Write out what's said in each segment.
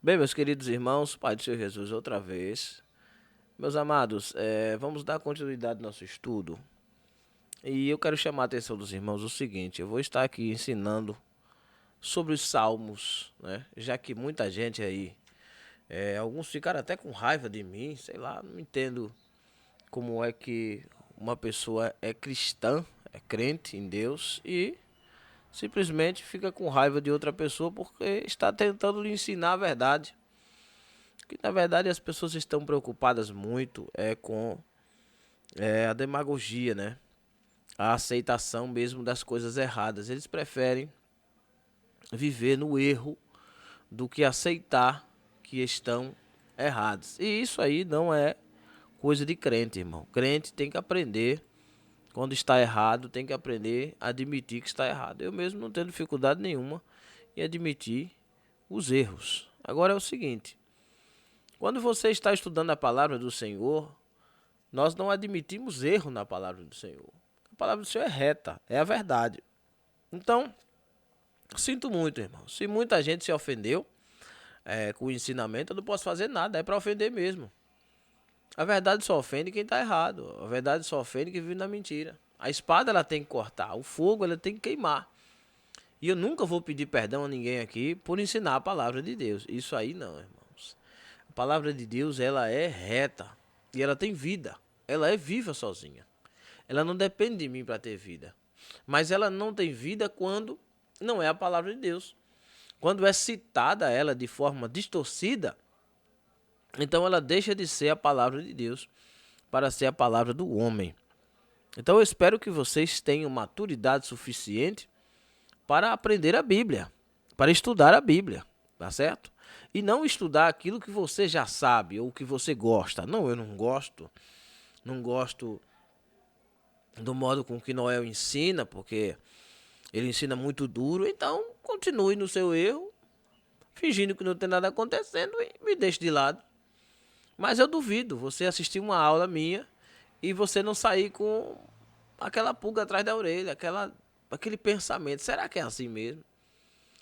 Bem, meus queridos irmãos, Pai do Senhor Jesus, outra vez. Meus amados, vamos dar continuidade ao nosso estudo. E eu quero chamar a atenção dos irmãos o seguinte: eu vou estar aqui ensinando sobre os salmos, né? Já que muita gente aí, alguns ficaram até com raiva de mim, sei lá, não entendo como é que uma pessoa é cristã, é crente em Deus e simplesmente fica com raiva de outra pessoa porque está tentando lhe ensinar a verdade. Que na verdade as pessoas estão preocupadas muito com a demagogia, né? A aceitação mesmo das coisas erradas. Eles preferem viver no erro do que aceitar que estão errados. E isso aí não é coisa de crente, irmão. Crente tem que aprender quando está errado, tem que aprender a admitir que está errado. Eu mesmo não tenho dificuldade nenhuma em admitir os erros. Agora é o seguinte: quando você está estudando a palavra do Senhor, nós não admitimos erro na palavra do Senhor. A palavra do Senhor é reta, é a verdade. Então, sinto muito, irmão. Se muita gente se ofendeu com o ensinamento, eu não posso fazer nada, é para ofender mesmo. A verdade só ofende quem está errado. A verdade só ofende quem vive na mentira. A espada ela tem que cortar, o fogo ela tem que queimar. E eu nunca vou pedir perdão a ninguém aqui por ensinar a palavra de Deus. Isso aí não, irmãos. A palavra de Deus ela é reta e ela tem vida. Ela é viva sozinha. Ela não depende de mim para ter vida. Mas ela não tem vida quando não é a palavra de Deus. Quando é citada ela de forma distorcida, então ela deixa de ser a palavra de Deus para ser a palavra do homem. Então eu espero que vocês tenham maturidade suficiente para aprender a Bíblia, para estudar a Bíblia, tá certo? E não estudar aquilo que você já sabe ou que você gosta. Não, eu não gosto. Não gosto do modo com que Noel ensina, porque ele ensina muito duro, então continue no seu erro, fingindo que não tem nada acontecendo e me deixe de lado. Mas eu duvido você assistir uma aula minha e você não sair com aquela pulga atrás da orelha, aquele pensamento. Será que é assim mesmo?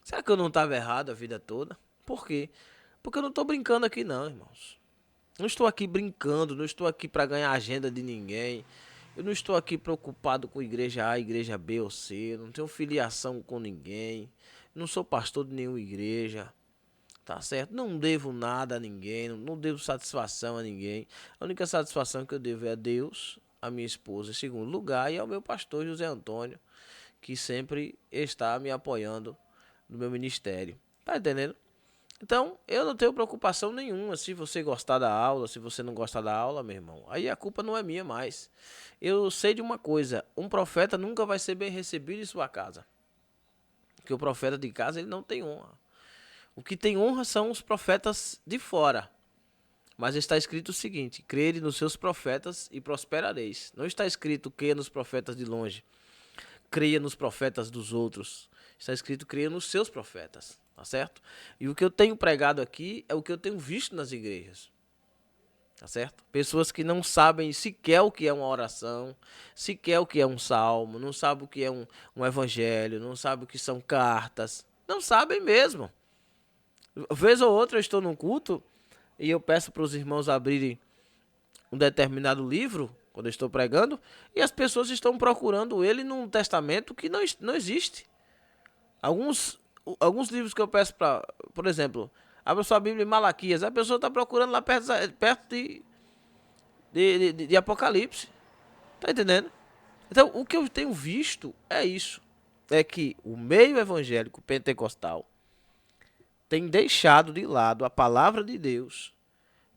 Será que eu não estava errado a vida toda? Por quê? Porque eu não estou brincando aqui não, irmãos. Não estou aqui brincando, não estou aqui para ganhar agenda de ninguém. Eu não estou aqui preocupado com igreja A, igreja B ou C. Eu não tenho filiação com ninguém. Não sou pastor de nenhuma igreja. Tá certo? Não devo nada a ninguém. Não devo satisfação a ninguém. A única satisfação que eu devo é a Deus, a minha esposa em segundo lugar e ao meu pastor José Antônio, que sempre está me apoiando no meu ministério. Tá entendendo? Então, eu não tenho preocupação nenhuma se você gostar da aula, se você não gostar da aula, meu irmão. Aí a culpa não é minha mais. Eu sei de uma coisa, um profeta nunca vai ser bem recebido em sua casa. Porque o profeta de casa, ele não tem honra. O que tem honra são os profetas de fora. Mas está escrito o seguinte: crede nos seus profetas e prosperareis. Não está escrito creia nos profetas de longe, creia nos profetas dos outros. Está escrito creia nos seus profetas. Tá certo? E o que eu tenho pregado aqui é o que eu tenho visto nas igrejas. Tá certo? Pessoas que não sabem sequer o que é uma oração, sequer o que é um salmo, não sabem o que é um evangelho, não sabem o que são cartas. Não sabem mesmo. Vez ou outra eu estou num culto e eu peço para os irmãos abrirem um determinado livro, quando eu estou pregando, e as pessoas estão procurando ele num testamento que não existe. Alguns, alguns livros que eu peço para, por exemplo, abra sua Bíblia em Malaquias, a pessoa está procurando lá perto de Apocalipse. Tá entendendo? Então, o que eu tenho visto é isso. É que o meio evangélico pentecostal tem deixado de lado a palavra de Deus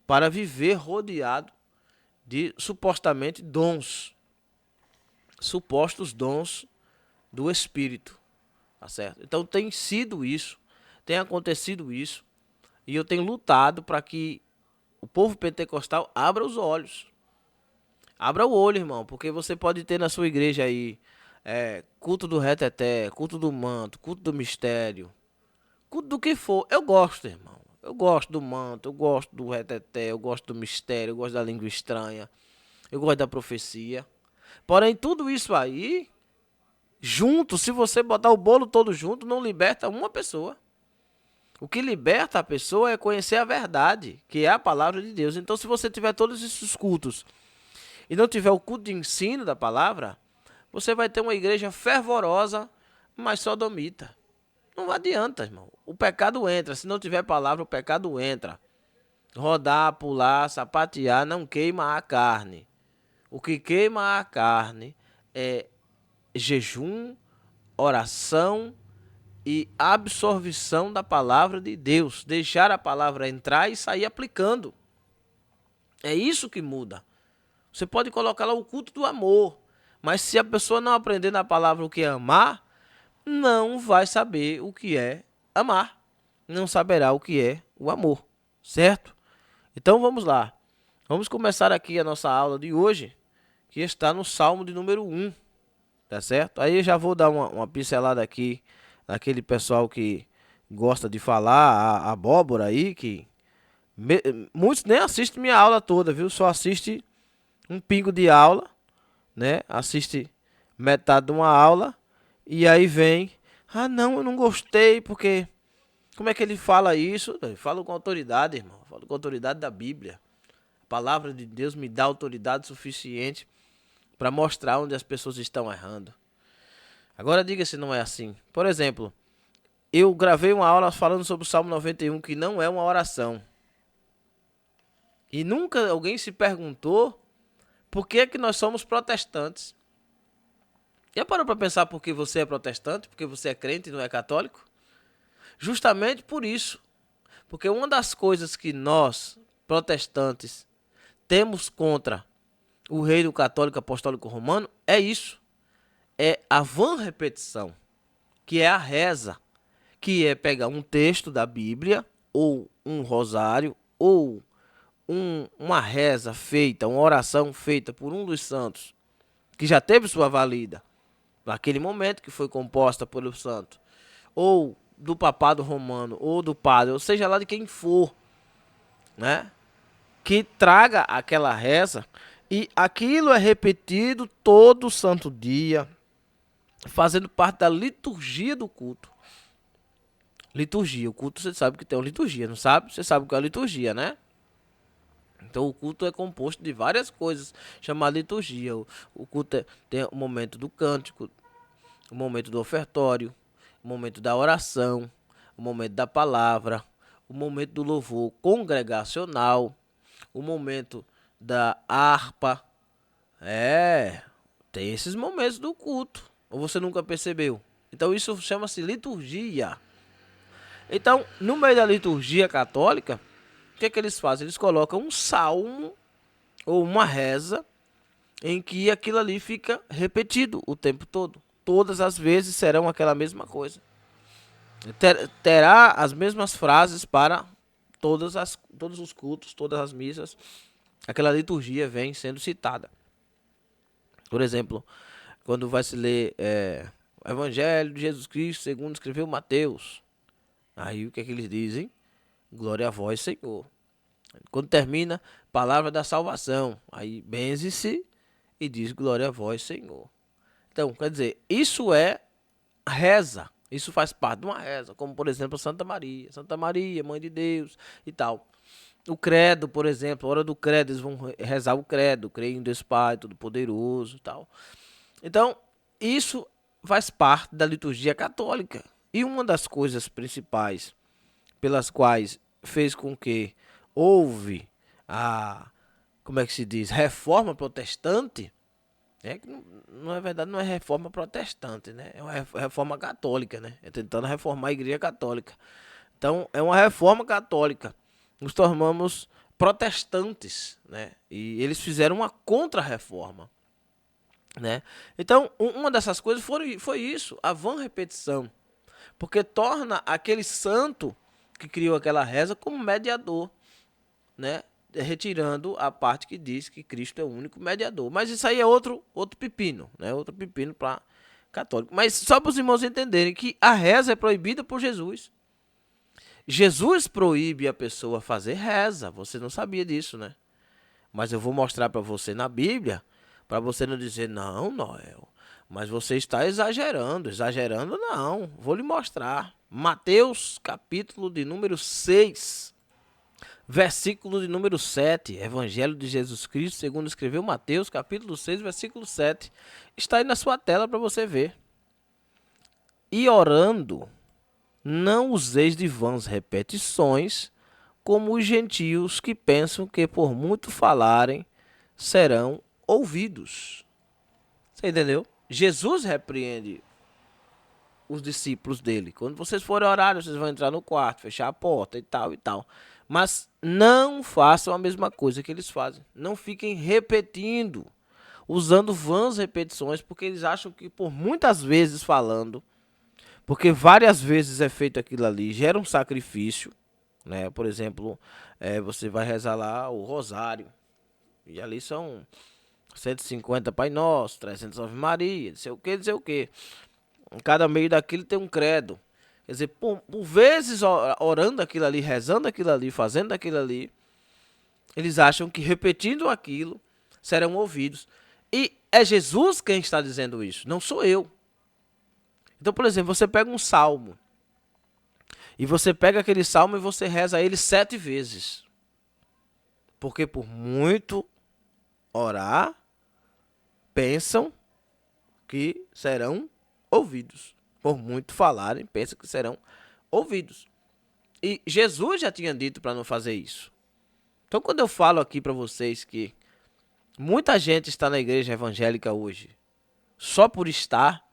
para viver rodeado de supostamente dons, supostos dons do Espírito, tá certo? Então tem sido isso, tem acontecido isso, e eu tenho lutado para que o povo pentecostal abra os olhos, abra o olho, irmão, porque você pode ter na sua igreja aí culto do reteté, culto do manto, culto do mistério, culto do que for. Eu gosto, irmão. Eu gosto do manto, eu gosto do reteté, eu gosto do mistério, eu gosto da língua estranha, eu gosto da profecia. Porém, tudo isso aí, junto, se você botar o bolo todo junto, não liberta uma pessoa. O que liberta a pessoa é conhecer a verdade, que é a palavra de Deus. Então, se você tiver todos esses cultos e não tiver o culto de ensino da palavra, você vai ter uma igreja fervorosa, mas sodomita. Não adianta, irmão. O pecado entra. Se não tiver palavra, o pecado entra. Rodar, pular, sapatear não queima a carne. O que queima a carne é jejum, oração e absorção da palavra de Deus. Deixar a palavra entrar e sair aplicando. É isso que muda. Você pode colocar lá o culto do amor, mas se a pessoa não aprender na palavra o que é amar, não vai saber o que é amar. Não saberá o que é o amor, certo? Então vamos lá. Vamos começar aqui a nossa aula de hoje, que está no Salmo de número 1, tá certo? Aí eu já vou dar uma pincelada aqui naquele pessoal que gosta de falar, a abóbora aí, que muitos nem assistem minha aula toda, viu? Só assiste um pingo de aula, né? Assiste metade de uma aula e aí vem, ah não, eu não gostei, porque como é que ele fala isso? Eu falo com autoridade, irmão. Eu falo com autoridade da Bíblia. A palavra de Deus me dá autoridade suficiente para mostrar onde as pessoas estão errando. Agora diga se não é assim. Por exemplo, eu gravei uma aula falando sobre o Salmo 91, que não é uma oração. E nunca alguém se perguntou por que é que nós somos protestantes. Já parou para pensar por que você é protestante? Porque você é crente e não é católico? Justamente por isso. Porque uma das coisas que nós, protestantes, temos contra o reino católico apostólico romano é isso. É a vã repetição, que é a reza, que é pegar um texto da Bíblia, ou um rosário, ou uma reza feita, uma oração feita por um dos santos, que já teve sua valida, naquele momento que foi composta pelo santo, ou do papado romano, ou do padre, ou seja lá de quem for, né? Que traga aquela reza e aquilo é repetido todo santo dia, fazendo parte da liturgia do culto. Liturgia, o culto você sabe que tem uma liturgia, não sabe? Você sabe o que é a liturgia, né? Então o culto é composto de várias coisas, chamada liturgia. O culto tem o momento do cântico, o momento do ofertório, o momento da oração, o momento da palavra, o momento do louvor congregacional, o momento da harpa. Tem esses momentos do culto. Ou você nunca percebeu? Então isso chama-se liturgia. Então, no meio da liturgia católica, o que é que eles fazem? Eles colocam um salmo ou uma reza em que aquilo ali fica repetido o tempo todo. Todas as vezes serão aquela mesma coisa. Terá as mesmas frases para todos os cultos, todas as missas. Aquela liturgia vem sendo citada. Por exemplo, quando vai se ler o Evangelho de Jesus Cristo segundo escreveu Mateus. Aí o que é que eles dizem? Glória a vós, Senhor. Quando termina, palavra da salvação. Aí benze-se e diz glória a vós, Senhor. Então, quer dizer, isso é reza. Isso faz parte de uma reza. Como, por exemplo, Santa Maria. Santa Maria, Mãe de Deus e tal. O credo, por exemplo, a hora do credo, eles vão rezar o credo. Creio em Deus Pai, Todo-Poderoso e tal. Então, isso faz parte da liturgia católica. E uma das coisas principais pelas quais fez com que houve a, como é que se diz, reforma protestante, não é verdade, não é reforma protestante, né? É uma reforma católica, né? É tentando reformar a igreja católica. Então, é uma reforma católica. Nos tornamos protestantes, né? E eles fizeram uma contra-reforma, né? Então, uma dessas coisas foi isso, a vã repetição. Porque torna aquele santo que criou aquela reza como mediador, né? Retirando a parte que diz que Cristo é o único mediador. Mas isso aí é outro pepino, né? Outro pepino para católico. Mas só para os irmãos entenderem que a reza é proibida por Jesus. Jesus proíbe a pessoa fazer reza. Você não sabia disso, né? Mas eu vou mostrar para você na Bíblia, para você não dizer, não, Noel, Mas você está exagerando. Exagerando não. Vou lhe mostrar. Mateus, capítulo de número 6, versículo de número 7. Evangelho de Jesus Cristo, segundo escreveu Mateus, capítulo 6, versículo 7. Está aí na sua tela para você ver. E orando, não useis de vãs repetições, como os gentios que pensam que por muito falarem serão ouvidos. Você entendeu? Jesus repreende os discípulos dele. Quando vocês forem orar, vocês vão entrar no quarto, fechar a porta e tal e tal. Mas não façam a mesma coisa que eles fazem. Não fiquem repetindo, usando vãs repetições, porque eles acham que por muitas vezes falando, porque várias vezes é feito aquilo ali, gera um sacrifício, né? Por exemplo, você vai rezar lá o rosário, e ali são 150 Pai Nosso, 300 Ave Maria, não sei o que, não sei o que. Em cada meio daquilo tem um credo. Quer dizer, por vezes orando aquilo ali, rezando aquilo ali, fazendo aquilo ali, eles acham que repetindo aquilo serão ouvidos. E é Jesus quem está dizendo isso, não sou eu. Então, por exemplo, você pega um salmo, e você pega aquele salmo e você reza ele 7 vezes. Porque por muito orar, pensam que serão ouvidos. Por muito falarem, pensam que serão ouvidos. E Jesus já tinha dito para não fazer isso. Então, quando eu falo aqui para vocês que muita gente está na igreja evangélica hoje só por estar,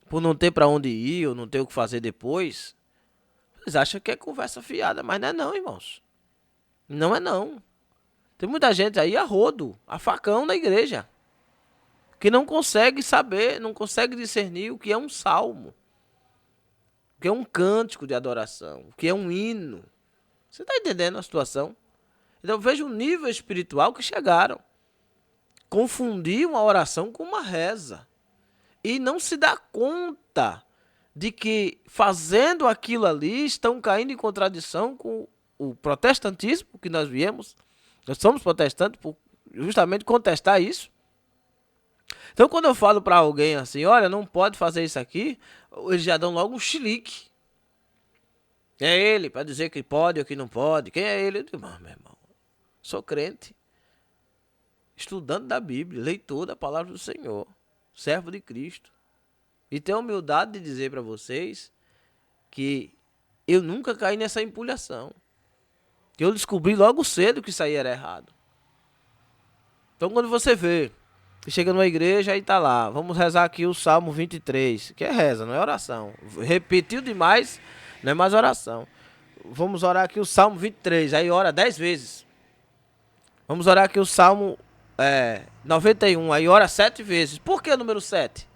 por não ter para onde ir ou não ter o que fazer depois, vocês acham que é conversa fiada, mas não é não, irmãos. Não é não. Tem muita gente aí a rodo, a facão na igreja, que não consegue saber, não consegue discernir o que é um salmo, o que é um cântico de adoração, o que é um hino. Você está entendendo a situação? Então veja o nível espiritual que chegaram. Confundir uma oração com uma reza. E não se dá conta de que fazendo aquilo ali estão caindo em contradição com o protestantismo que nós viemos. Nós somos protestantes por justamente contestar isso. Então, quando eu falo para alguém assim, olha, não pode fazer isso aqui, eles já dão logo um chilique. Quem é ele para dizer que pode ou que não pode? Quem é ele? Eu digo, meu irmão, sou crente, estudante da Bíblia, leitor da palavra do Senhor, servo de Cristo. E tenho a humildade de dizer para vocês que eu nunca caí nessa empulhação. Eu descobri logo cedo que isso aí era errado. Então, quando você vê, você chega numa igreja e tá lá, vamos rezar aqui o Salmo 23, que é reza, não é oração. Repetiu demais, não é mais oração. Vamos orar aqui o Salmo 23, aí ora 10 vezes. Vamos orar aqui o Salmo 91, aí ora 7 vezes. Por que o número 7?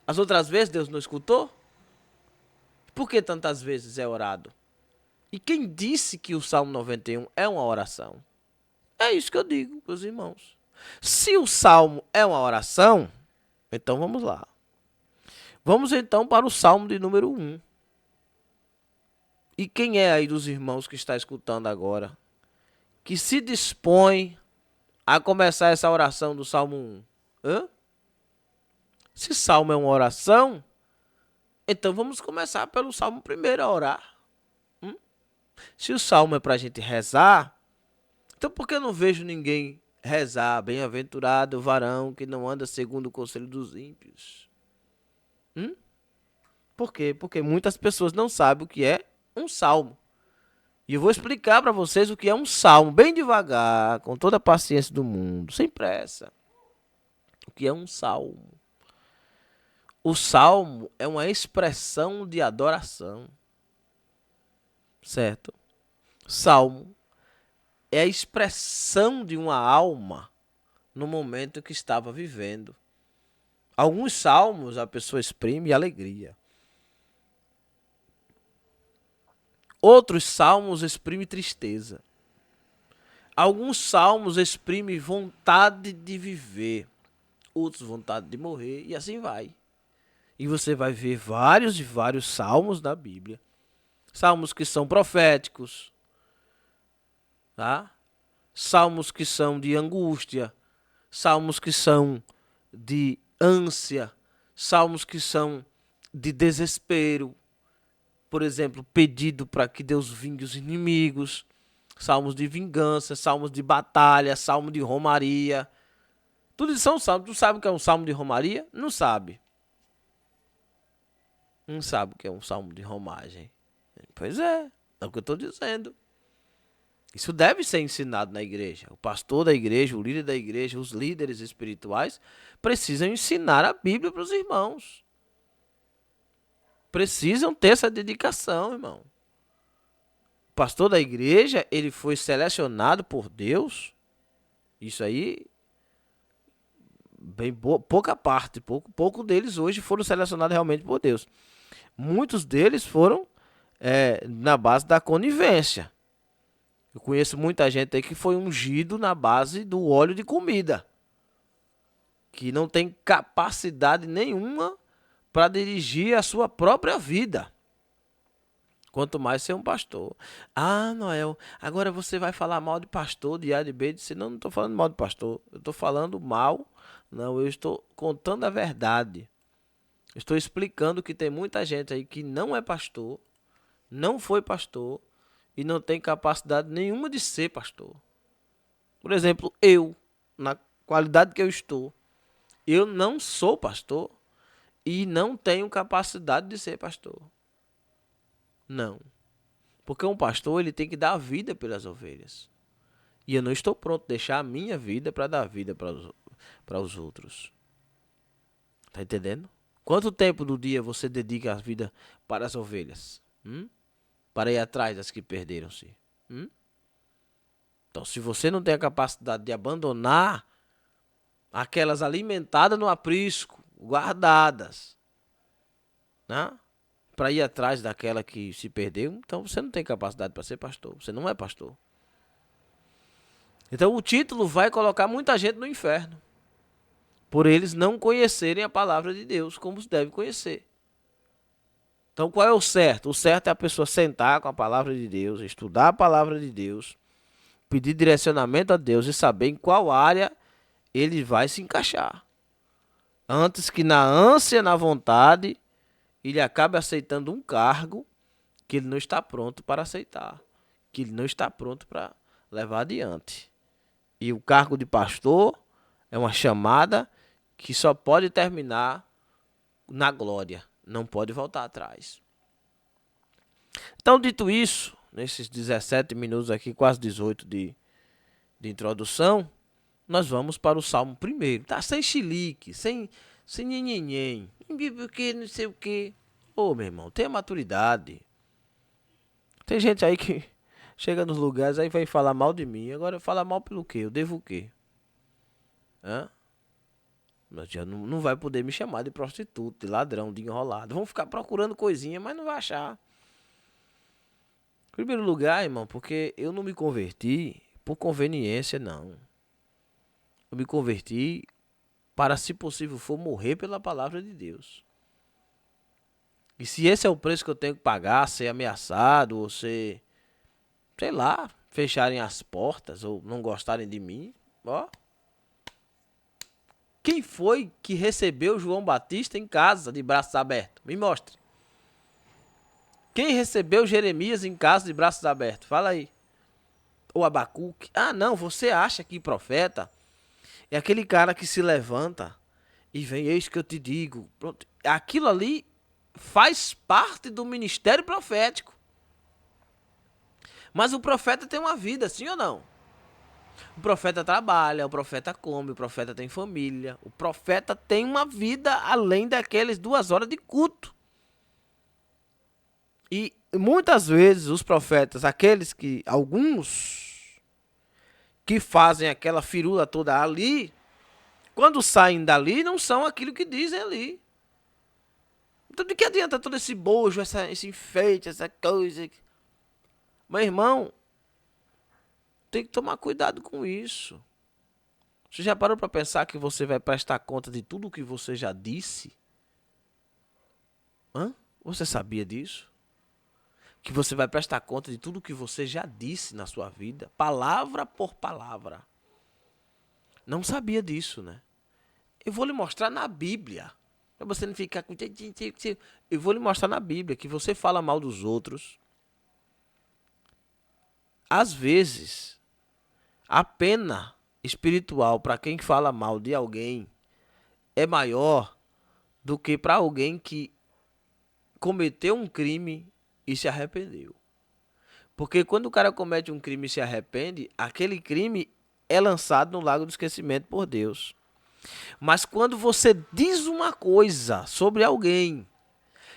As outras vezes Deus não escutou? Por que tantas vezes é orado? E quem disse que o Salmo 91 é uma oração? É isso que eu digo, meus irmãos. Se o Salmo é uma oração, então vamos lá. Vamos então para o Salmo de número 1. E quem é aí dos irmãos que está escutando agora, que se dispõe a começar essa oração do Salmo 1? Hã? Se Salmo é uma oração, então vamos começar pelo Salmo primeiro a orar. Se o Salmo é para a gente rezar, então por que eu não vejo ninguém rezar? Bem-aventurado o varão que não anda segundo o conselho dos ímpios. Por quê? Porque muitas pessoas não sabem o que é um salmo. E eu vou explicar para vocês o que é um salmo, bem devagar, com toda a paciência do mundo, sem pressa. O que é um salmo? O salmo é uma expressão de adoração, certo? Salmo é a expressão de uma alma no momento que estava vivendo. Alguns salmos a pessoa exprime alegria. Outros salmos exprimem tristeza. Alguns salmos exprimem vontade de viver. Outros vontade de morrer e assim vai. E você vai ver vários e vários salmos da Bíblia. Salmos que são proféticos, tá? Salmos que são de angústia, salmos que são de ânsia, salmos que são de desespero. Por exemplo, pedido para que Deus vingue os inimigos, salmos de vingança, salmos de batalha, salmo de romaria. Tudo isso são salmos. Tu sabe o que é um salmo de romaria? Não sabe. Não sabe o que é um salmo de romagem. Pois é o que eu estou dizendo. Isso deve ser ensinado na igreja. O pastor da igreja, o líder da igreja, os líderes espirituais precisam ensinar a Bíblia para os irmãos. Precisam ter essa dedicação, irmão. O pastor da igreja, ele foi selecionado por Deus. Isso aí, bem pouca parte, pouco deles hoje foram selecionados realmente por Deus. Muitos deles foram na base da conivência. Eu conheço muita gente aí que foi ungido na base do óleo de comida, que não tem capacidade nenhuma para dirigir a sua própria vida. Quanto mais ser um pastor. Ah, Noel, agora você vai falar mal de pastor, de A, de B, de C. Não estou falando mal de pastor. Eu estou falando mal. Não, eu estou contando a verdade. Estou explicando que tem muita gente aí que não é pastor, não foi pastor e não tem capacidade nenhuma de ser pastor. Por exemplo, eu, na qualidade que eu estou, eu não sou pastor e não tenho capacidade de ser pastor. Não. Porque um pastor, ele tem que dar a vida pelas ovelhas. E eu não estou pronto a deixar a minha vida para dar vida para os outros. Tá entendendo? Quanto tempo do dia você dedica a vida para as ovelhas? Para ir atrás das que perderam-se? Então, se você não tem a capacidade de abandonar aquelas alimentadas no aprisco, guardadas, né? Para ir atrás daquela que se perdeu, então você não tem capacidade para ser pastor. Você não é pastor. Então o título vai colocar muita gente no inferno, por eles não conhecerem a palavra de Deus como se deve conhecer. Então qual é o certo? O certo é a pessoa sentar com a palavra de Deus, estudar a palavra de Deus, pedir direcionamento a Deus e saber em qual área ele vai se encaixar. Antes que na ânsia, na vontade, ele acabe aceitando um cargo que ele não está pronto para aceitar, que ele não está pronto para levar adiante. E o cargo de pastor é uma chamada que só pode terminar na glória, não pode voltar atrás. Então, dito isso, nesses 17 minutos aqui, quase 18 de introdução, nós vamos para o Salmo 1. Tá sem chilique, sem nhenhenhen, porque não sei o que. Ô, meu irmão, tenha maturidade. Tem gente aí que chega nos lugares aí vai falar mal de mim. Agora fala mal pelo quê? Eu devo o quê? Mas já não vai poder me chamar de prostituto, de ladrão, de enrolado. Vão ficar procurando coisinha, mas não vai achar. Em primeiro lugar, irmão, porque eu não me converti por conveniência, não. Eu me converti para, se possível for, morrer pela palavra de Deus. E se esse é o preço que eu tenho que pagar, ser ameaçado, ou ser, sei lá, fecharem as portas, ou não gostarem de mim, ó. Quem foi que recebeu João Batista em casa de braços abertos? Me mostre. Quem recebeu Jeremias em casa de braços abertos? Fala aí. Ou Abacuque. Ah, não, você acha que profeta é aquele cara que se levanta e vem, eis que eu te digo. Pronto. Aquilo ali faz parte do ministério profético. Mas o profeta tem uma vida, sim ou não? O profeta trabalha, o profeta come, o profeta tem família. O profeta tem uma vida além daquelas 2 horas de culto. E muitas vezes os profetas, alguns que fazem aquela firula toda ali, quando saem dali, não são aquilo que dizem ali. Então de que adianta todo esse bojo, esse enfeite, essa coisa? Meu irmão, tem que tomar cuidado com isso. Você já parou para pensar que você vai prestar conta de tudo o que você já disse? Você sabia disso? Que você vai prestar conta de tudo o que você já disse na sua vida, palavra por palavra. Não sabia disso, né? Eu vou lhe mostrar na Bíblia. Para você não ficar com... Eu vou lhe mostrar na Bíblia que você fala mal dos outros. Às vezes, a pena espiritual para quem fala mal de alguém é maior do que para alguém que cometeu um crime e se arrependeu. Porque quando o cara comete um crime e se arrepende, aquele crime é lançado no lago do esquecimento por Deus. Mas quando você diz uma coisa sobre alguém,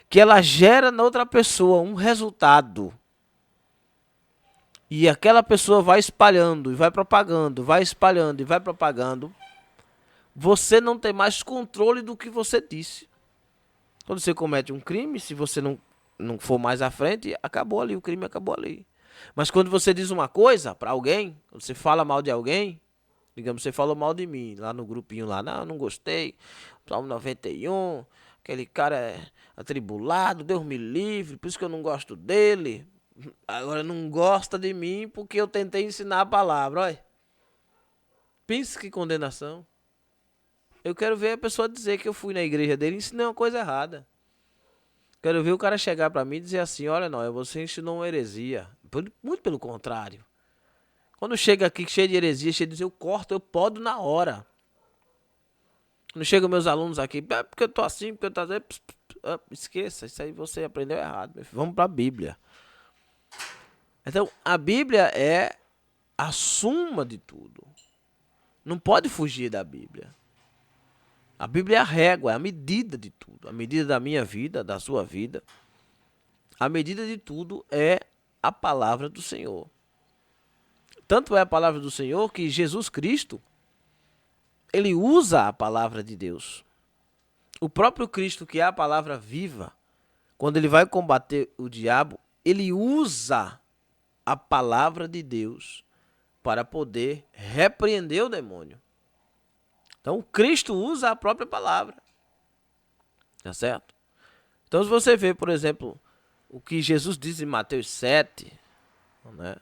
que ela gera na outra pessoa um resultado, e aquela pessoa vai espalhando, e vai propagando, vai espalhando e vai propagando, você não tem mais controle do que você disse. Quando você comete um crime, se você não for mais à frente, acabou ali, o crime acabou ali. Mas quando você diz uma coisa para alguém, quando você fala mal de alguém, digamos, você falou mal de mim, lá no grupinho lá, não gostei, Salmo 91, aquele cara é atribulado, Deus me livre, por isso que eu não gosto dele. Agora não gosta de mim porque eu tentei ensinar a palavra, olha. Pensa que condenação. Eu quero ver a pessoa dizer que eu fui na igreja dele e ensinei uma coisa errada. Quero ver o cara chegar para mim e dizer assim, olha, não, você ensinou uma heresia. Muito pelo contrário. Quando chega aqui cheio de heresia, cheio de dizer, eu corto, eu podo na hora. Quando chegam meus alunos aqui, porque eu tô assim, porque eu tô assim, esqueça, isso aí você aprendeu errado. Vamos para a Bíblia. Então, a Bíblia é a suma de tudo. Não pode fugir da Bíblia. A Bíblia é a régua, é a medida de tudo. A medida da minha vida, da sua vida. A medida de tudo é a palavra do Senhor. Tanto é a palavra do Senhor que Jesus Cristo, ele usa a palavra de Deus. O próprio Cristo, que é a palavra viva, quando ele vai combater o diabo, ele usa a palavra de Deus para poder repreender o demônio. Então, Cristo usa a própria palavra. Tá certo? Então, se você vê, por exemplo, o que Jesus diz em Mateus 7, né,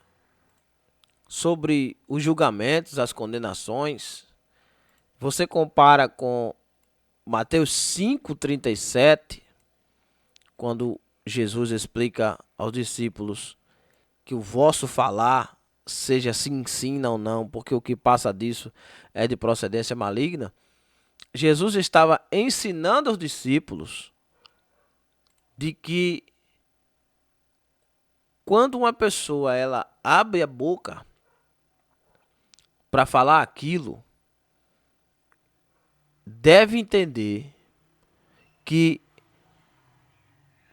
sobre os julgamentos, as condenações, você compara com Mateus 5,37, quando Jesus explica aos discípulos que o vosso falar seja sim, sim, não, não, porque o que passa disso é de procedência maligna. Jesus estava ensinando aos discípulos de que quando uma pessoa ela abre a boca para falar aquilo, deve entender que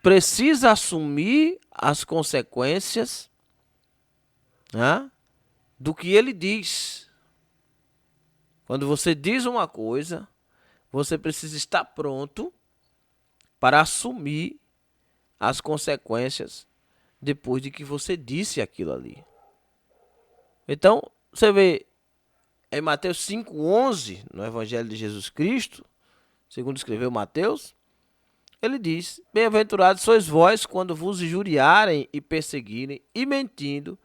precisa assumir as consequências, né, do que ele diz. Quando você diz uma coisa, você precisa estar pronto para assumir as consequências depois de que você disse aquilo ali. Então, você vê em Mateus 5,11, no Evangelho de Jesus Cristo, segundo escreveu Mateus, ele diz, bem-aventurados sois vós quando vos injuriarem e perseguirem e mentindo,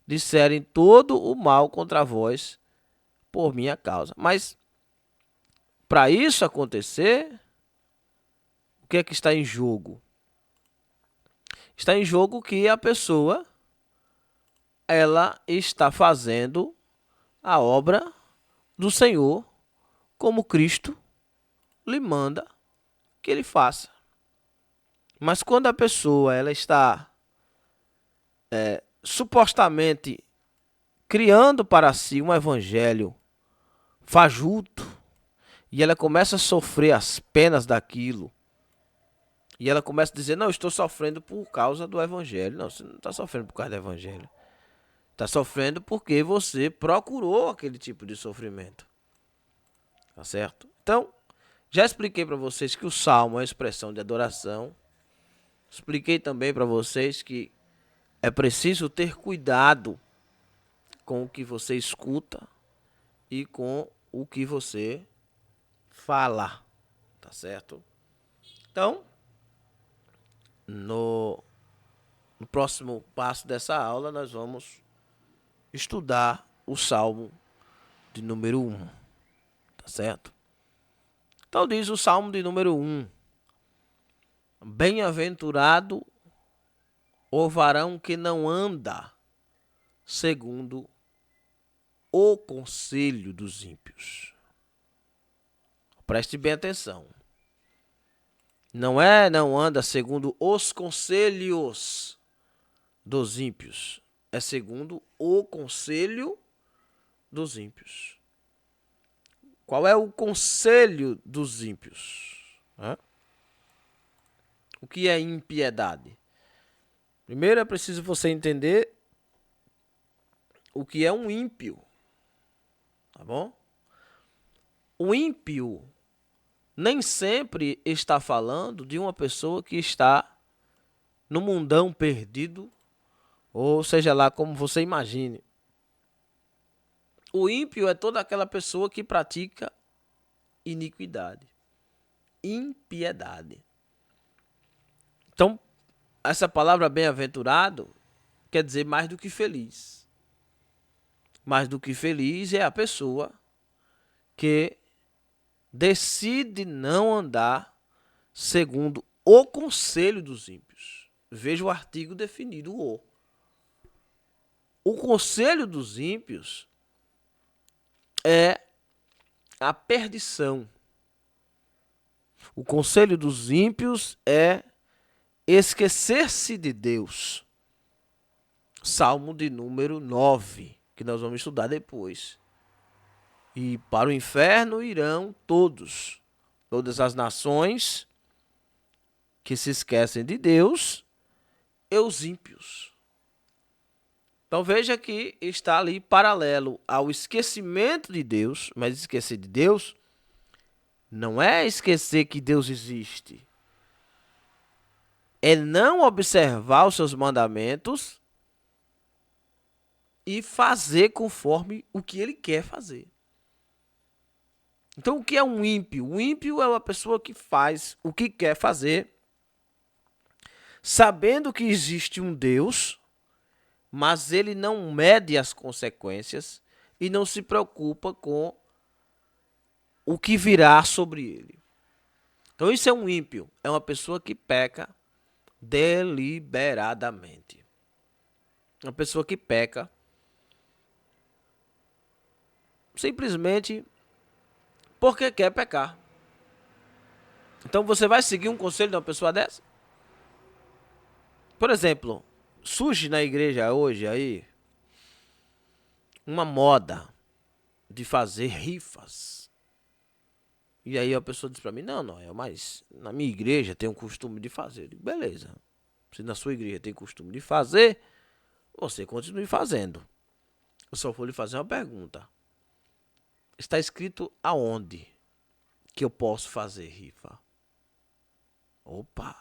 disserem todo o mal contra vós por minha causa. Mas, para isso acontecer, o que é que está em jogo? Está em jogo que a pessoa, ela está fazendo a obra do Senhor como Cristo lhe manda que ele faça. Mas quando a pessoa ela está supostamente criando para si um evangelho fajuto e ela começa a sofrer as penas daquilo e ela começa a dizer, não, eu estou sofrendo por causa do evangelho. Não, você não está sofrendo por causa do evangelho. Está sofrendo porque você procurou aquele tipo de sofrimento. Tá certo? Então, já expliquei para vocês que o salmo é uma expressão de adoração. Expliquei também para vocês que é preciso ter cuidado com o que você escuta e com o que você fala. Tá certo? Então, no próximo passo dessa aula, nós vamos estudar o salmo de número 1. Tá certo? Então diz o Salmo de número 1. Bem-aventurado o varão que não anda segundo o conselho dos ímpios. Preste bem atenção. Não anda segundo os conselhos dos ímpios. É segundo o conselho dos ímpios. Qual é o conselho dos ímpios? O que é impiedade? Primeiro é preciso você entender o que é um ímpio. Tá bom? O ímpio nem sempre está falando de uma pessoa que está no mundão perdido, ou seja lá como você imagine. O ímpio é toda aquela pessoa que pratica iniquidade, impiedade. Então, essa palavra bem-aventurado quer dizer mais do que feliz. Mais do que feliz é a pessoa que decide não andar segundo o conselho dos ímpios. Veja o artigo definido, o. O conselho dos ímpios é a perdição. O conselho dos ímpios é esquecer-se de Deus. Salmo de número 9, que nós vamos estudar depois. E para o inferno irão todas as nações que se esquecem de Deus e os ímpios. Então veja que está ali paralelo ao esquecimento de Deus, mas esquecer de Deus não é esquecer que Deus existe. É não observar os seus mandamentos e fazer conforme o que ele quer fazer. Então o que é um ímpio? O ímpio é uma pessoa que faz o que quer fazer, sabendo que existe um Deus, mas ele não mede as consequências e não se preocupa com o que virá sobre ele. Então isso é um ímpio, é uma pessoa que peca deliberadamente. Uma pessoa que peca simplesmente porque quer pecar. Então você vai seguir um conselho de uma pessoa dessa? Por exemplo, surge na igreja hoje aí uma moda de fazer rifas. E aí a pessoa diz para mim, não, mas na minha igreja tem um costume de fazer. Eu digo, beleza, se na sua igreja tem costume de fazer, você continue fazendo. Eu só vou lhe fazer uma pergunta. Está escrito aonde que eu posso fazer rifa? Opa!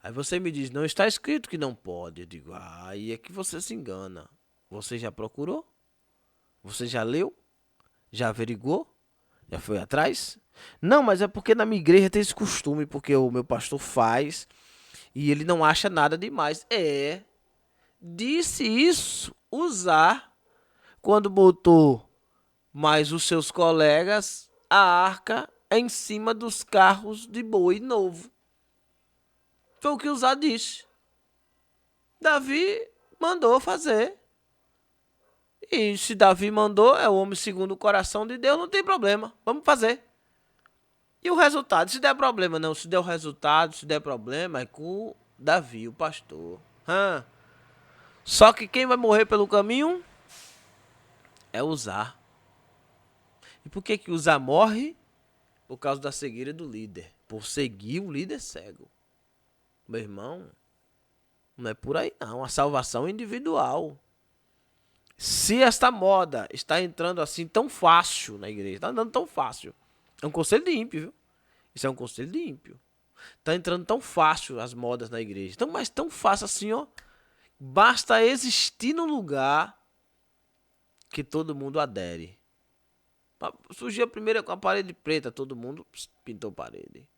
Aí você me diz, não está escrito que não pode. Eu digo, aí é que você se engana. Você já procurou? Você já leu? Já averiguou? Já foi atrás? Não, mas é porque na minha igreja tem esse costume, porque o meu pastor faz e ele não acha nada demais. Disse isso usar quando botou mais os seus colegas a arca em cima dos carros de boi novo. Foi o que Uzá disse. Davi mandou fazer. E se Davi mandou, é o homem segundo o coração de Deus, não tem problema. Vamos fazer. E o resultado? Se der problema, não. Se der o resultado, se der problema, é com Davi, o pastor. Só que quem vai morrer pelo caminho é Uzá. E por que Uzá morre? Por causa da cegueira do líder. Por seguir o líder cego. Meu irmão, não é por aí não. A salvação é individual. Se esta moda está entrando assim tão fácil na igreja, está andando tão fácil. É um conselho de ímpio, viu? Isso é um conselho de ímpio. Está entrando tão fácil as modas na igreja. Então, mas tão fácil assim, ó. Basta existir no lugar que todo mundo adere. Surgiu a primeira com a parede preta, todo mundo pintou parede.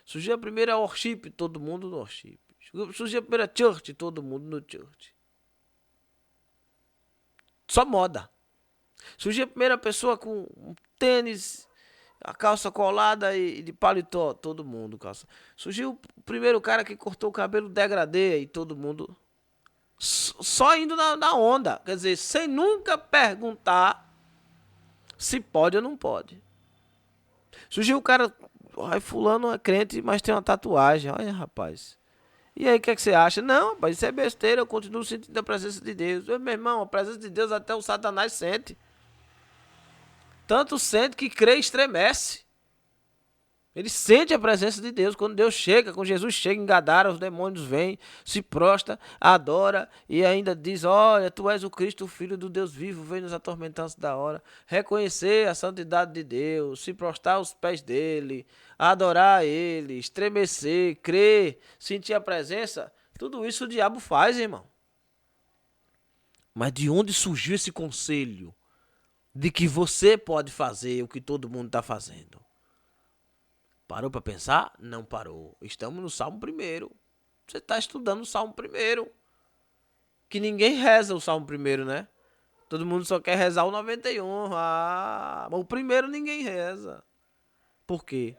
Surgiu a primeira worship, todo mundo no worship. Surgiu a primeira church, todo mundo no church. Só moda. Surgiu a primeira pessoa com um tênis a calça colada e de paletó, todo mundo calça. Surgiu o primeiro cara que cortou o cabelo degradê e todo mundo só indo na onda, quer dizer, sem nunca perguntar se pode ou não pode. Surgiu o cara, ai, fulano é crente, mas tem uma tatuagem, olha rapaz. E aí, o que é que você acha? Não, rapaz, isso é besteira, eu continuo sentindo a presença de Deus. Meu irmão, a presença de Deus até o Satanás sente. Tanto sente que crê e estremece. Ele sente a presença de Deus. Quando Deus chega, quando Jesus chega em Gadara, os demônios vêm, se prostra, adora e ainda diz, olha, tu és o Cristo, o Filho do Deus vivo, vem nos atormentar antes da hora. Reconhecer a santidade de Deus, se prostrar aos pés dele, adorar ele, estremecer, crer, sentir a presença. Tudo isso o diabo faz, irmão. Mas de onde surgiu esse conselho de que você pode fazer o que todo mundo está fazendo? Parou para pensar? Não parou. Estamos no Salmo 1º. Você está estudando o Salmo 1º. Que ninguém reza o Salmo 1º, né? Todo mundo só quer rezar o 91. Mas o primeiro ninguém reza. Por quê?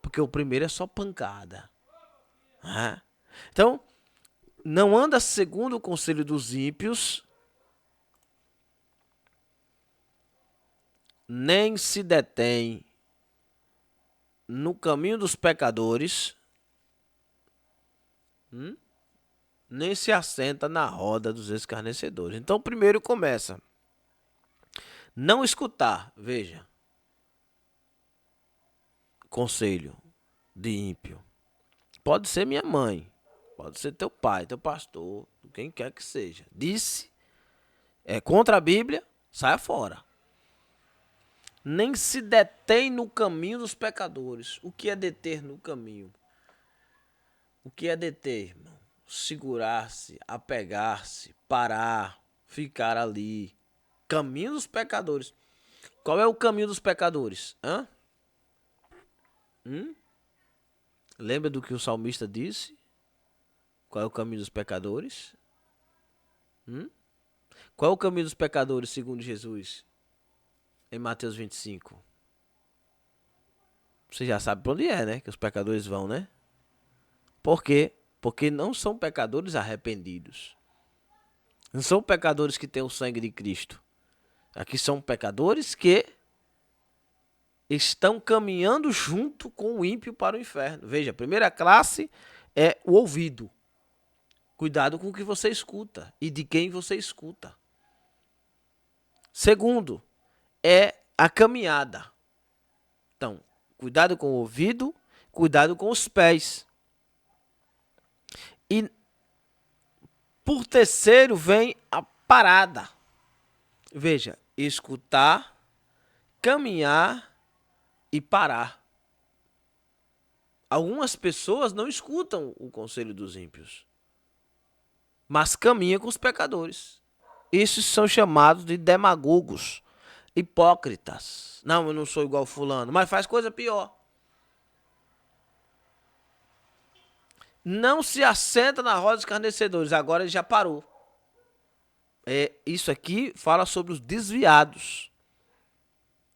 Porque o primeiro é só pancada. Então, não anda segundo o conselho dos ímpios, nem se detém no caminho dos pecadores, nem se assenta na roda dos escarnecedores. Então, primeiro começa. Não escutar, veja. Conselho de ímpio. Pode ser minha mãe, pode ser teu pai, teu pastor, quem quer que seja. Disse, é contra a Bíblia, saia fora. Nem se detém no caminho dos pecadores. O que é deter no caminho? O que é deter, irmão? Segurar-se, apegar-se, parar, ficar ali. Caminho dos pecadores. Qual é o caminho dos pecadores? Lembra do que o salmista disse? Qual é o caminho dos pecadores? Qual é o caminho dos pecadores segundo Jesus? Em Mateus 25. Você já sabe para onde é, né? Que os pecadores vão, né? Por quê? Porque não são pecadores arrependidos. Não são pecadores que têm o sangue de Cristo. Aqui são pecadores que estão caminhando junto com o ímpio para o inferno. Veja, a primeira classe é o ouvido. Cuidado com o que você escuta e de quem você escuta. Segundo, é a caminhada. Então, cuidado com o ouvido, cuidado com os pés. E por terceiro vem a parada. Veja, escutar, caminhar e parar. Algumas pessoas não escutam o conselho dos ímpios, mas caminham com os pecadores. Esses são chamados de demagogos, hipócritas. Não, eu não sou igual fulano, mas faz coisa pior. Não se assenta na roda dos escarnecedores. Agora ele já parou. Isso aqui fala sobre os desviados.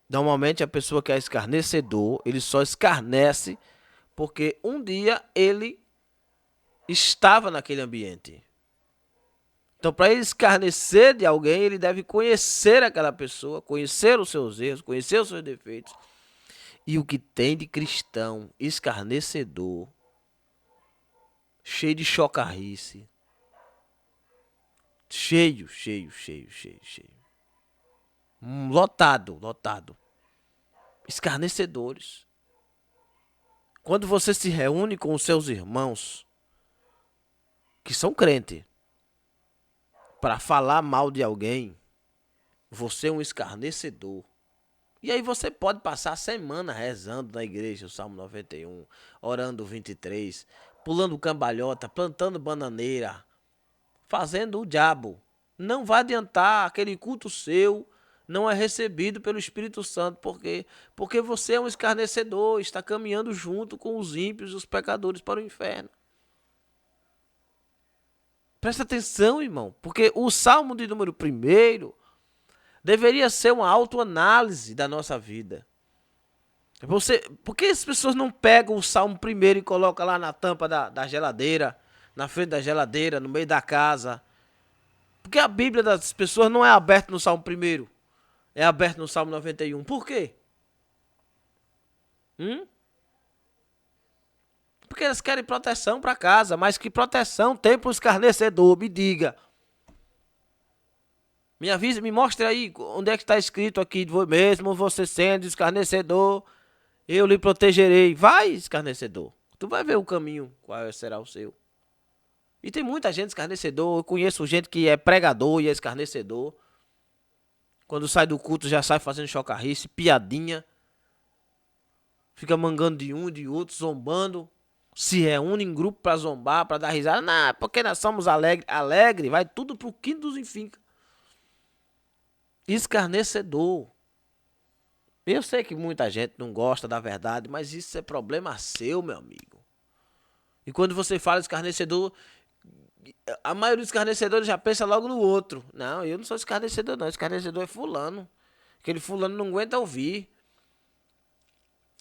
Normalmente a pessoa que é escarnecedor, ele só escarnece porque um dia ele estava naquele ambiente. Então, para ele escarnecer de alguém, ele deve conhecer aquela pessoa, conhecer os seus erros, conhecer os seus defeitos. E o que tem de cristão escarnecedor, cheio de chocarrice, cheio. Lotado. Escarnecedores. Quando você se reúne com os seus irmãos, que são crentes, para falar mal de alguém, você é um escarnecedor. E aí você pode passar a semana rezando na igreja, o Salmo 91, orando o 23, pulando cambalhota, plantando bananeira, fazendo o diabo. Não vai adiantar, aquele culto seu não é recebido pelo Espírito Santo. Por quê? Porque você é um escarnecedor, está caminhando junto com os ímpios e os pecadores para o inferno. Presta atenção, irmão, porque o Salmo de número 1 deveria ser uma autoanálise da nossa vida. Por que as pessoas não pegam o Salmo primeiro e colocam lá na tampa da geladeira, na frente da geladeira, no meio da casa? Porque a Bíblia das pessoas não é aberta no Salmo primeiro, é aberta no Salmo 91. Por quê? Hum? Porque eles querem proteção para casa, mas que proteção tem para o escarnecedor? Me diga. Me avisa, me mostre aí onde é que está escrito aqui, mesmo você sendo escarnecedor, eu lhe protegerei. Vai, escarnecedor. Tu vai ver o caminho, qual será o seu. E tem muita gente escarnecedor. Eu conheço gente que é pregador e é escarnecedor. Quando sai do culto já sai fazendo chocarrice, piadinha. Fica mangando de um e de outro, zombando. Se reúne em grupo pra zombar, pra dar risada. Não, porque nós somos alegres. Alegre, vai tudo pro quinto dos enfim. Escarnecedor. Eu sei que muita gente não gosta da verdade, mas isso é problema seu, meu amigo. E quando você fala escarnecedor, a maioria dos escarnecedores já pensa logo no outro. Não, eu não sou escarnecedor, não. Escarnecedor é fulano. Aquele fulano não aguenta ouvir.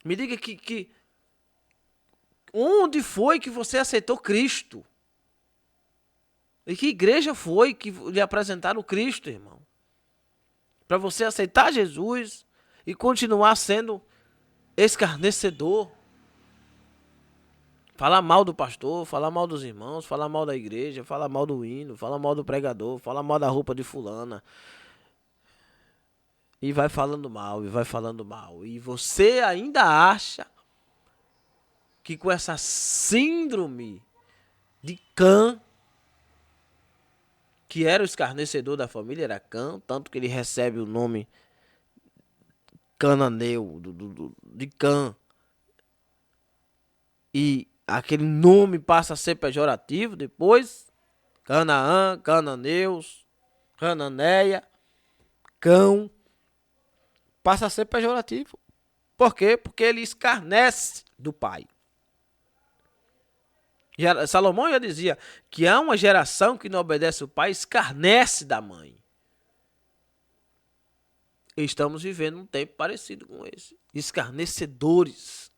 Me diga que onde foi que você aceitou Cristo? E que igreja foi que lhe apresentaram Cristo, irmão? Para você aceitar Jesus e continuar sendo escarnecedor. Falar mal do pastor, falar mal dos irmãos, falar mal da igreja, falar mal do hino, falar mal do pregador, falar mal da roupa de fulana. E vai falando mal, e vai falando mal. E você ainda acha que com essa síndrome de Cã, que era o escarnecedor da família, era Cã, tanto que ele recebe o nome cananeu, de Cã, e aquele nome passa a ser pejorativo depois, Canaã, Cananeus, Cananeia, Cão, passa a ser pejorativo. Por quê? Porque ele escarnece do pai. Salomão já dizia que há uma geração que não obedece o pai, escarnece da mãe. Estamos vivendo um tempo parecido com esse. Escarnecedores.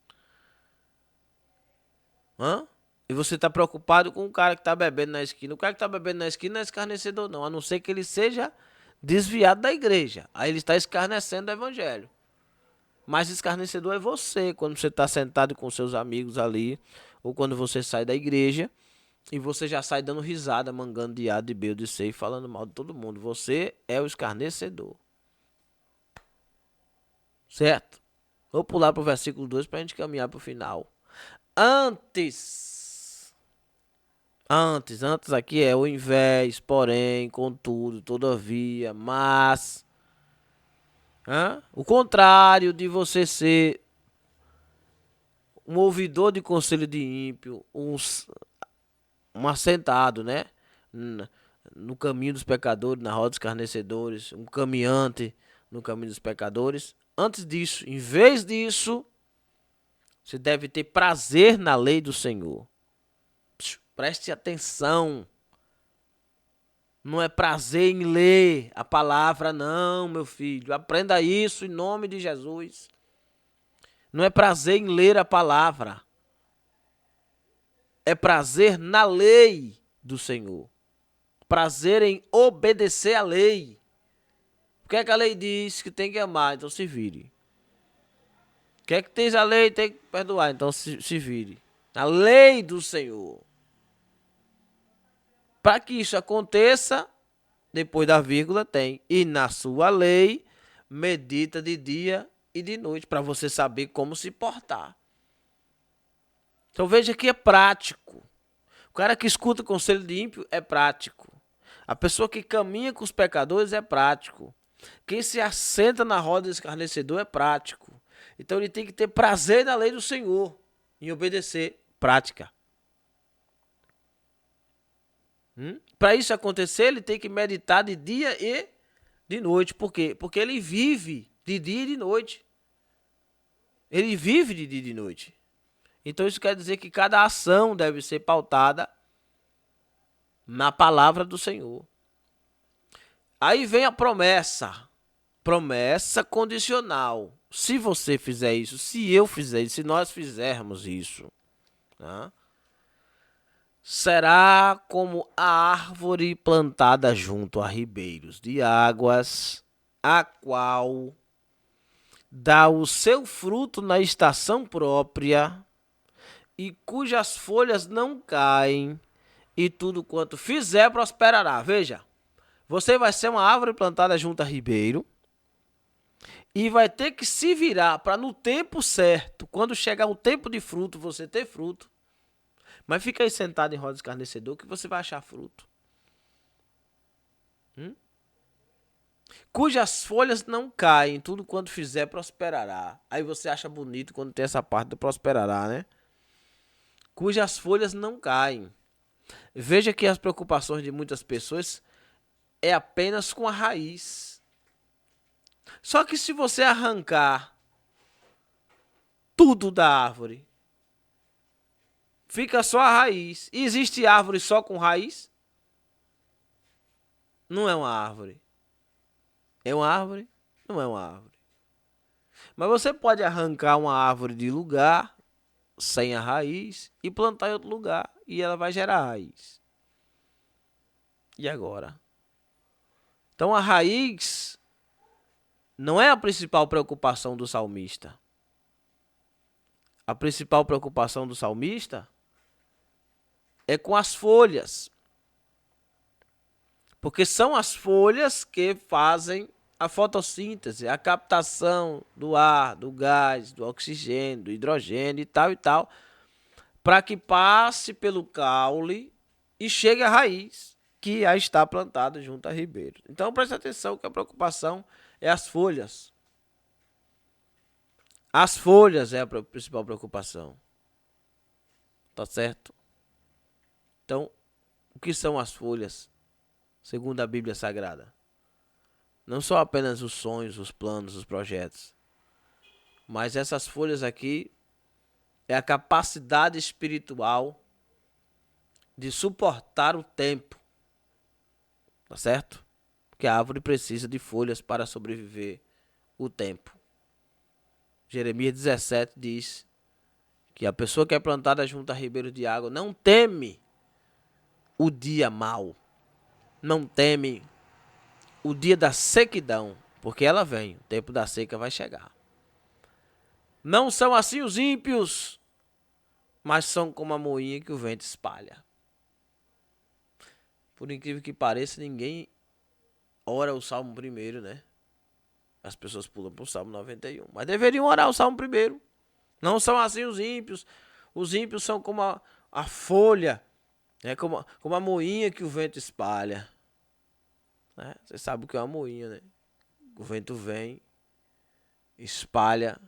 Hã? E você está preocupado com o cara que está bebendo na esquina. O cara que está bebendo na esquina não é escarnecedor, não. A não ser que ele seja desviado da igreja. Aí ele está escarnecendo do evangelho. Mas escarnecedor é você, quando você está sentado com seus amigos ali, ou quando você sai da igreja, e você já sai dando risada, mangando de A, de B, de C, e falando mal de todo mundo. Você é o escarnecedor. Certo? Vou pular para o versículo 2 para a gente caminhar para o final. Antes aqui é o invés, porém, contudo, todavia, mas. O contrário de você ser um ouvidor de conselho de ímpio, um assentado, né? No caminho dos pecadores, na roda dos escarnecedores, um caminhante no caminho dos pecadores. Antes disso, em vez disso, você deve ter prazer na lei do Senhor. Preste atenção. Não é prazer em ler a palavra, não, meu filho. Aprenda isso em nome de Jesus. Não é prazer em ler a palavra. É prazer na lei do Senhor. Prazer em obedecer a lei. O que é que a lei diz? Que tem que amar, então se vire. O que é que diz a lei? Tem que perdoar, então se vire. A lei do Senhor. Para que isso aconteça, depois da vírgula tem: e na sua lei medita de dia e de noite, para você saber como se portar. Então veja que é prático. O cara que escuta o conselho de ímpio é prático. A pessoa que caminha com os pecadores é prático. Quem se assenta na roda do escarnecedor é prático. Então ele tem que ter prazer na lei do Senhor, em obedecer. Prática. Para isso acontecer, ele tem que meditar de dia e de noite. Por quê? Porque ele vive de dia e de noite. Ele vive de dia e de noite. Então isso quer dizer que cada ação deve ser pautada na palavra do Senhor. Aí vem a promessa. Promessa condicional. Se você fizer isso, se eu fizer isso, se nós fizermos isso, né, será como a árvore plantada junto a ribeiros de águas, a qual dá o seu fruto na estação própria e cujas folhas não caem, e tudo quanto fizer prosperará. Veja, você vai ser uma árvore plantada junto a ribeiro e vai ter que se virar para no tempo certo, quando chegar o tempo de fruto, você ter fruto. Mas fica aí sentado em roda escarnecedor que você vai achar fruto. Cujas folhas não caem, tudo quanto fizer prosperará. Aí você acha bonito quando tem essa parte do prosperará, né? Cujas folhas não caem. Veja que as preocupações de muitas pessoas é apenas com a raiz. Só que se você arrancar tudo da árvore, fica só a raiz. E existe árvore só com raiz? Não é uma árvore. É uma árvore? Não é uma árvore. Mas você pode arrancar uma árvore de lugar sem a raiz e plantar em outro lugar e ela vai gerar raiz. E agora? Então a raiz não é a principal preocupação do salmista. A principal preocupação do salmista é com as folhas. Porque são as folhas que fazem a fotossíntese, a captação do ar, do gás, do oxigênio, do hidrogênio e tal, para que passe pelo caule e chegue à raiz, que já está plantada junto a ribeiro. Então preste atenção que a preocupação é as folhas. As folhas é a principal preocupação. Tá certo? Então, o que são as folhas, segundo a Bíblia Sagrada? Não são apenas os sonhos, os planos, os projetos. Mas essas folhas aqui é a capacidade espiritual de suportar o tempo. Tá certo? Porque a árvore precisa de folhas para sobreviver o tempo. Jeremias 17 diz que a pessoa que é plantada junto a ribeiro de água não teme o dia mau. Não teme o dia da sequidão, porque ela vem, o tempo da seca vai chegar. Não são assim os ímpios, mas são como a moinha que o vento espalha. Por incrível que pareça, ninguém ora o Salmo primeiro, né? As pessoas pulam para o Salmo 91. Mas deveriam orar o Salmo primeiro. Não são assim os ímpios. Os ímpios são como a folha, né? Como a moinha que o vento espalha. Né? Você sabe o que é uma moinha, né? O vento vem, espalha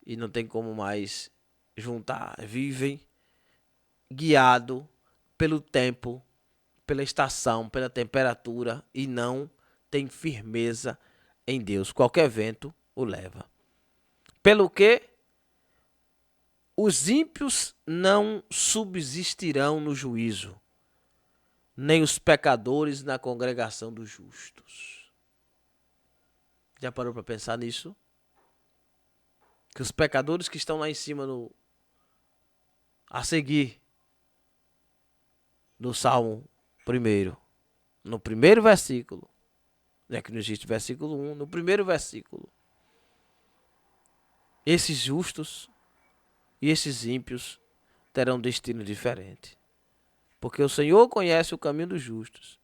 e não tem como mais juntar. Vivem guiado pelo tempo, pela estação, pela temperatura e não tem firmeza em Deus. Qualquer vento o leva. Pelo que os ímpios não subsistirão no juízo, nem os pecadores na congregação dos justos. Já parou para pensar nisso? Que os pecadores que estão lá em cima a seguir no Salmo 1, no primeiro versículo, não é que não existe versículo 1, no primeiro versículo, esses justos e esses ímpios terão destino diferente. Porque o Senhor conhece o caminho dos justos,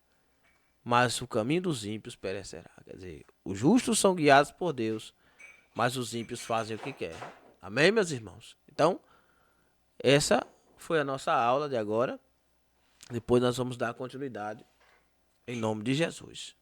mas o caminho dos ímpios perecerá. Quer dizer, os justos são guiados por Deus, mas os ímpios fazem o que querem. Amém, meus irmãos? Então, essa foi a nossa aula de agora. Depois nós vamos dar continuidade em nome de Jesus.